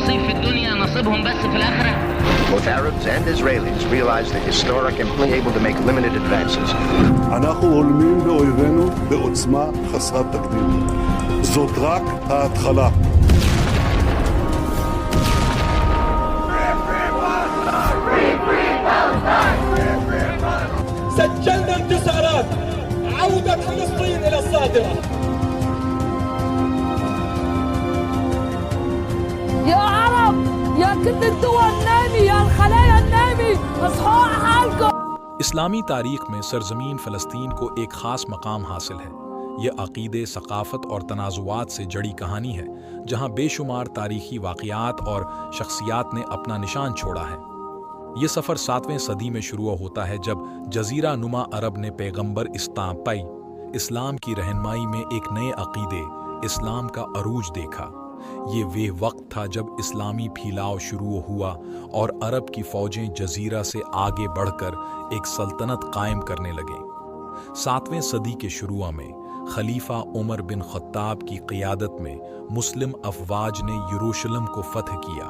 نصيب في الدنيا نصيبهم بس في الآخرة. Both Arabs and Israelis realize the historic and being able to make limited advances. אנחנו הולמים באויבינו בעוצמה חסרת תקדים. זאת רק ההתחלה. سجلنا انتصارات عودة فلسطين إلى الصادرة. يا عرب يا كل الدول النامي يا الخلايا النامي اصحوا حالكم. اسلامی تاریخ میں سرزمین فلسطین کو ایک خاص مقام حاصل ہے۔ یہ عقیدے، ثقافت اور تنازعات سے جڑی کہانی ہے جہاں بے شمار تاریخی واقعات اور شخصیات نے اپنا نشان چھوڑا ہے۔ یہ سفر 7ویں صدی میں شروع ہوتا ہے جب جزیرہ نما عرب نے پیغمبر اسلام کی رہنمائی میں ایک نئے عقیدے اسلام کا عروج دیکھا۔ یہ وہ وقت تھا جب اسلامی پھیلاؤ شروع ہوا اور عرب کی فوجیں جزیرہ سے آگے بڑھ کر ایک سلطنت قائم کرنے لگیں۔ 7ویں صدی کے شروع میں خلیفہ عمر بن خطاب کی قیادت میں مسلم افواج نے یروشلم کو فتح کیا۔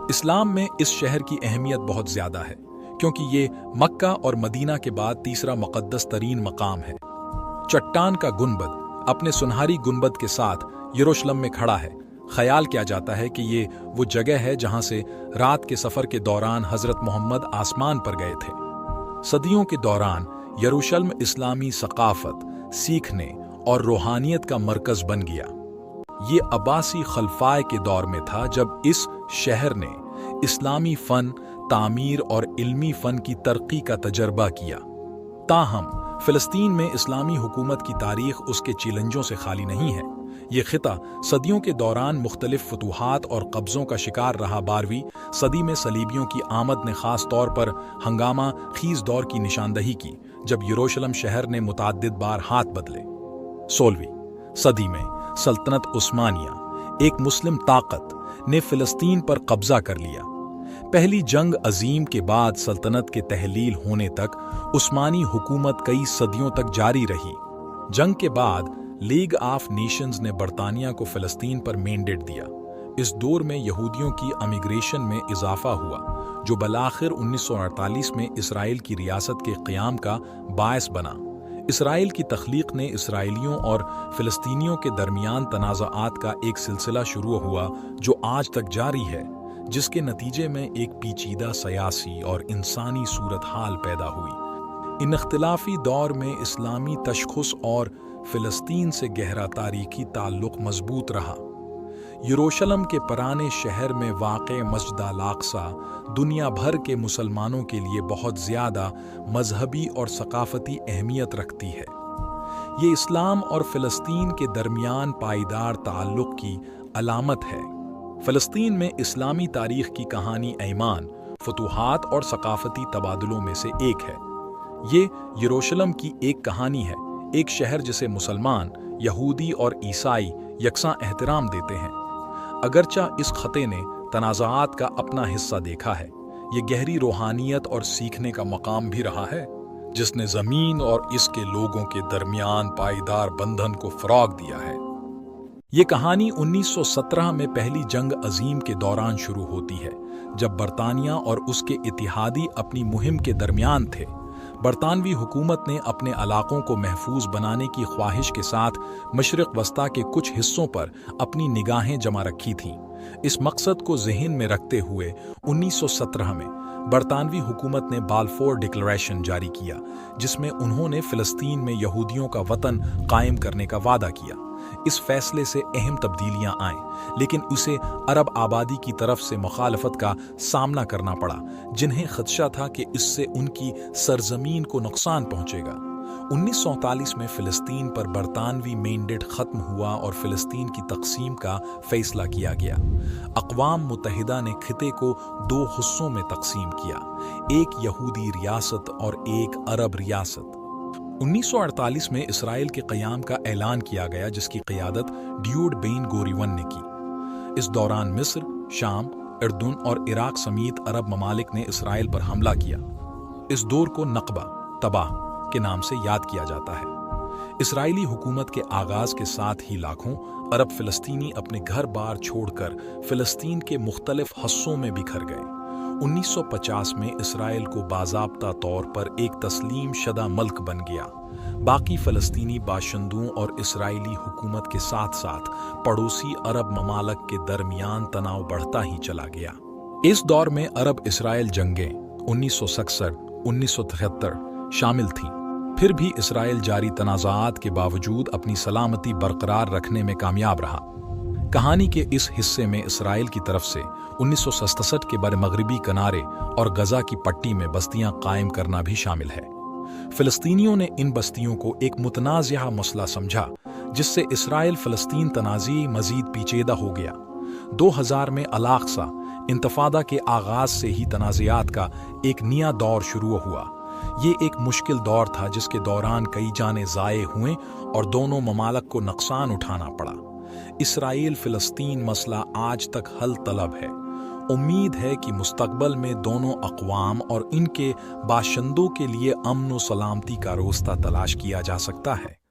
اسلام میں اس شہر کی اہمیت بہت زیادہ ہے کیونکہ یہ مکہ اور مدینہ کے بعد تیسرا مقدس ترین مقام ہے۔ چٹان کا گنبد اپنے سنہری گنبد کے ساتھ یروشلم میں کھڑا ہے۔ خیال کیا جاتا ہے کہ یہ وہ جگہ ہے جہاں سے رات کے سفر کے دوران حضرت محمد آسمان پر گئے تھے۔ صدیوں کے دوران یروشلم اسلامی ثقافت، سیکھنے اور روحانیت کا مرکز بن گیا۔ یہ عباسی خلفائے کے دور میں تھا جب اس شہر نے اسلامی فن، تعمیر اور علمی فن کی ترقی کا تجربہ کیا۔ تاہم فلسطین میں اسلامی حکومت کی تاریخ اس کے چیلنجوں سے خالی نہیں ہے۔ یہ خطہ صدیوں کے دوران مختلف فتوحات اور قبضوں کا شکار رہا۔ 12ویں صدی میں صلیبیوں کی آمد نے خاص طور پر ہنگامہ خیز دور کی نشاندہی کی جب یروشلم شہر نے متعدد بار ہاتھ بدلے۔ 16ویں صدی میں سلطنت عثمانیہ، ایک مسلم طاقت، نے فلسطین پر قبضہ کر لیا۔ پہلی جنگ عظیم کے بعد سلطنت کے تحلیل ہونے تک عثمانی حکومت کئی صدیوں تک جاری رہی۔ جنگ کے بعد لیگ آف نیشنز نے برطانیہ کو فلسطین پر مینڈیٹ دیا۔ اس دور میں یہودیوں کی امیگریشن میں اضافہ ہوا جو بالآخر 1948 میں اسرائیل کی ریاست کے قیام کا باعث بنا۔ اسرائیل کی تخلیق نے اسرائیلیوں اور فلسطینیوں کے درمیان تنازعات کا ایک سلسلہ شروع ہوا جو آج تک جاری ہے، جس کے نتیجے میں ایک پیچیدہ سیاسی اور انسانی صورتحال پیدا ہوئی۔ ان اختلافی دور میں اسلامی تشخص اور فلسطین سے گہرا تاریخی تعلق مضبوط رہا۔ یروشلم کے پرانے شہر میں واقع مسجد الاقصی دنیا بھر کے مسلمانوں کے لیے بہت زیادہ مذہبی اور ثقافتی اہمیت رکھتی ہے۔ یہ اسلام اور فلسطین کے درمیان پائیدار تعلق کی علامت ہے۔ فلسطین میں اسلامی تاریخ کی کہانی ایمان، فتوحات اور ثقافتی تبادلوں میں سے ایک ہے۔ یہ یروشلم کی ایک کہانی ہے، ایک شہر جسے مسلمان، یہودی اور عیسائی یکساں احترام دیتے ہیں۔ اگرچہ اس خطے نے تنازعات کا اپنا حصہ دیکھا ہے، یہ گہری روحانیت اور سیکھنے کا مقام بھی رہا ہے جس نے زمین اور اس کے لوگوں کے درمیان پائیدار بندھن کو فروغ دیا ہے۔ یہ کہانی 1917 میں پہلی جنگ عظیم کے دوران شروع ہوتی ہے جب برطانیہ اور اس کے اتحادی اپنی مہم کے درمیان تھے۔ برطانوی حکومت نے اپنے علاقوں کو محفوظ بنانے کی خواہش کے ساتھ مشرق وسطیٰ کے کچھ حصوں پر اپنی نگاہیں جما رکھی تھیں۔ اس مقصد کو ذہن میں رکھتے ہوئے 1917 میں برطانوی حکومت نے بالفور ڈکلریشن جاری کیا، جس میں انہوں نے فلسطین میں یہودیوں کا وطن قائم کرنے کا وعدہ کیا۔ اس فیصلے سے اہم تبدیلیاں آئیں، لیکن اسے عرب آبادی کی طرف سے مخالفت کا سامنا کرنا پڑا، جنہیں خدشہ تھا کہ اس سے ان کی سرزمین کو نقصان پہنچے گا۔ 1947 میں فلسطین پر برطانوی مینڈیٹ ختم ہوا اور فلسطین کی تقسیم کا فیصلہ کیا گیا۔ اقوام متحدہ نے خطے کو 2 حصوں میں تقسیم کیا، ایک یہودی ریاست اور ایک عرب ریاست۔ 1948 میں اسرائیل کے قیام کا اعلان کیا گیا جس کی قیادت ڈیوڈ بین گوریون نے کی۔ اس دوران مصر، شام، اردن اور عراق سمیت عرب ممالک نے اسرائیل پر حملہ کیا۔ اس دور کو نقبہ، تباہ کے نام سے یاد کیا جاتا ہے۔ اسرائیلی حکومت کے آغاز کے ساتھ ہی لاکھوں عرب فلسطینی اپنے گھر بار چھوڑ کر فلسطین کے مختلف حصوں میں بکھر گئے۔ 1950 میں اسرائیل کو باضابطہ طور پر ایک تسلیم شدہ ملک بن گیا۔ باقی فلسطینی باشندوں اور اسرائیلی حکومت کے ساتھ ساتھ پڑوسی عرب ممالک کے درمیان تناؤ بڑھتا ہی چلا گیا۔ اس دور میں عرب اسرائیل جنگیں 1967 1973 شامل تھیں۔ پھر بھی اسرائیل جاری تنازعات کے باوجود اپنی سلامتی برقرار رکھنے میں کامیاب رہا۔ کہانی کے اس حصے میں اسرائیل کی طرف سے 1967 کے بر مغربی کنارے اور غزہ کی پٹی میں بستیاں قائم کرنا بھی شامل ہے۔ فلسطینیوں نے ان بستیوں کو ایک متنازعہ مسئلہ سمجھا، جس سے اسرائیل فلسطین تنازع مزید پیچیدہ ہو گیا۔ 2000 میں الاقصی انتفاضہ کے آغاز سے ہی تنازعات کا ایک نیا دور شروع ہوا۔ یہ ایک مشکل دور تھا جس کے دوران کئی جانیں ضائع ہوئیں اور دونوں ممالک کو نقصان اٹھانا پڑا۔ اسرائیل فلسطین مسئلہ آج تک حل طلب ہے۔ امید ہے کہ مستقبل میں دونوں اقوام اور ان کے باشندوں کے لیے امن و سلامتی کا راستہ تلاش کیا جا سکتا ہے۔